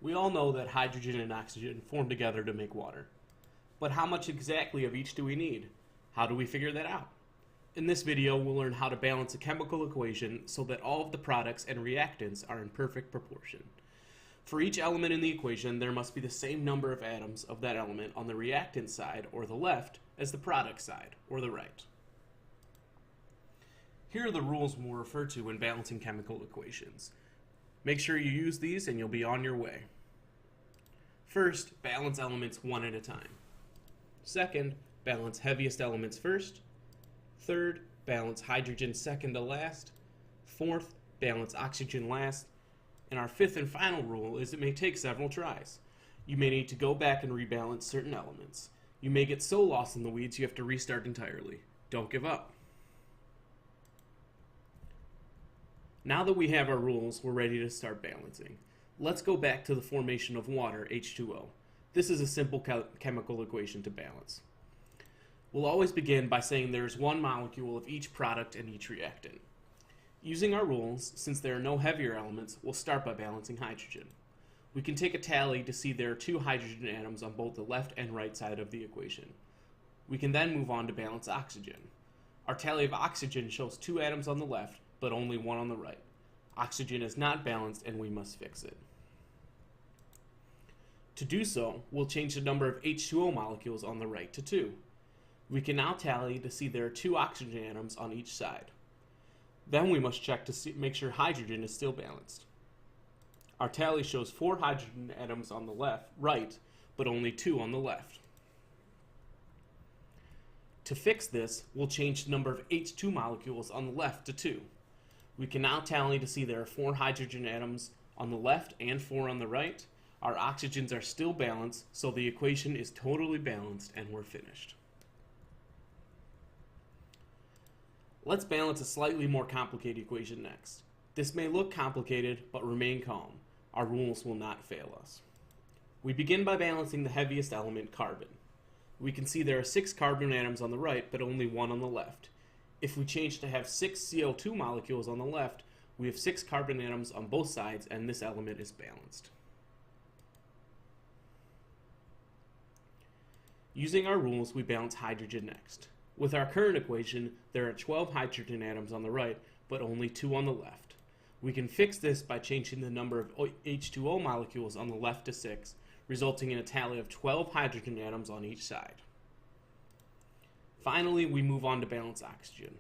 We all know that hydrogen and oxygen form together to make water. But how much exactly of each do we need? How do we figure that out? In this video, we'll learn how to balance a chemical equation so that all of the products and reactants are in perfect proportion. For each element in the equation, there must be the same number of atoms of that element on the reactant side, or the left, as the product side, or the right. Here are the rules we'll refer to when balancing chemical equations. Make sure you use these and you'll be on your way. First, balance elements one at a time. Second, balance heaviest elements first. Third, balance hydrogen second to last. Fourth, balance oxygen last. And our fifth and final rule is it may take several tries. You may need to go back and rebalance certain elements. You may get so lost in the weeds you have to restart entirely. Don't give up. Now that we have our rules, we're ready to start balancing. Let's go back to the formation of water, H2O. This is a simple chemical equation to balance. We'll always begin by saying there is one molecule of each product and each reactant. Using our rules, since there are no heavier elements, we'll start by balancing hydrogen. We can take a tally to see there are two hydrogen atoms on both the left and right side of the equation. We can then move on to balance oxygen. Our tally of oxygen shows two atoms on the left, but only one on the right. Oxygen is not balanced and we must fix it. To do so, we'll change the number of H2O molecules on the right to 2. We can now tally to see there are two oxygen atoms on each side. Then we must check to make sure hydrogen is still balanced. Our tally shows 4 hydrogen atoms on the right, but only 2 on the left. To fix this, we'll change the number of H2 molecules on the left to 2. We can now tally to see there are 4 hydrogen atoms on the left and 4 on the right. Our oxygens are still balanced, so the equation is totally balanced and we're finished. Let's balance a slightly more complicated equation next. This may look complicated, but remain calm. Our rules will not fail us. We begin by balancing the heaviest element, carbon. We can see there are 6 carbon atoms on the right, but only 1 on the left. If we change to have 6 CO2 molecules on the left, we have 6 carbon atoms on both sides, and this element is balanced. Using our rules, we balance hydrogen next. With our current equation, there are 12 hydrogen atoms on the right, but only 2 on the left. We can fix this by changing the number of H2O molecules on the left to 6, resulting in a tally of 12 hydrogen atoms on each side. Finally, we move on to balance oxygen.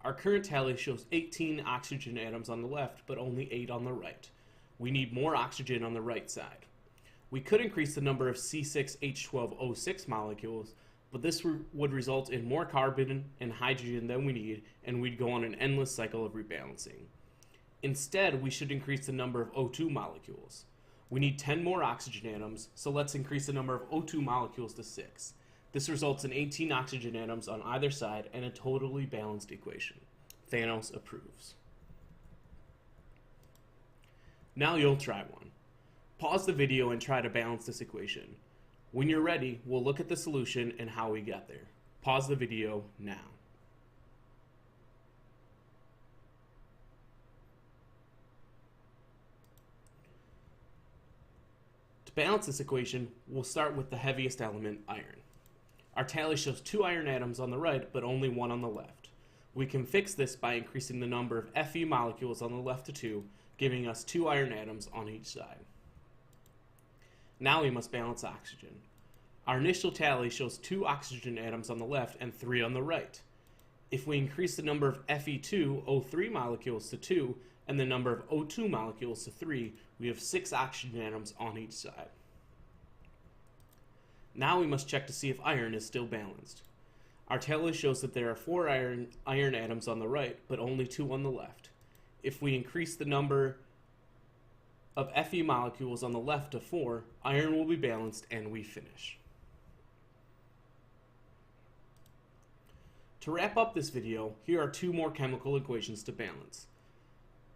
Our current tally shows 18 oxygen atoms on the left, but only 8 on the right. We need more oxygen on the right side. We could increase the number of C6H12O6 molecules, but this would result in more carbon and hydrogen than we need, and we'd go on an endless cycle of rebalancing. Instead, we should increase the number of O2 molecules. We need 10 more oxygen atoms, so let's increase the number of O2 molecules to 6. This results in 18 oxygen atoms on either side and a totally balanced equation. Thanos approves. Now you'll try one. Pause the video and try to balance this equation. When you're ready, we'll look at the solution and how we got there. Pause the video now. To balance this equation, we'll start with the heaviest element, iron. Our tally shows 2 iron atoms on the right, but only 1 on the left. We can fix this by increasing the number of Fe molecules on the left to 2, giving us 2 iron atoms on each side. Now we must balance oxygen. Our initial tally shows 2 oxygen atoms on the left and 3 on the right. If we increase the number of Fe2O3 molecules to 2 and the number of O2 molecules to 3, we have 6 oxygen atoms on each side. Now we must check to see if iron is still balanced. Our tally shows that there are 4 iron atoms on the right, but only 2 on the left. If we increase the number of Fe molecules on the left to 4, iron will be balanced and we finish. To wrap up this video, here are 2 more chemical equations to balance.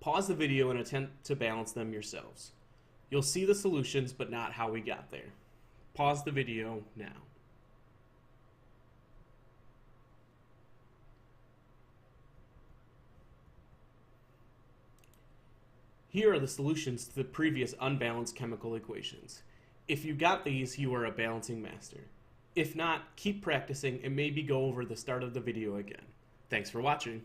Pause the video and attempt to balance them yourselves. You'll see the solutions, but not how we got there. Pause the video now. Here are the solutions to the previous unbalanced chemical equations. If you got these, you are a balancing master. If not, keep practicing and maybe go over the start of the video again. Thanks for watching.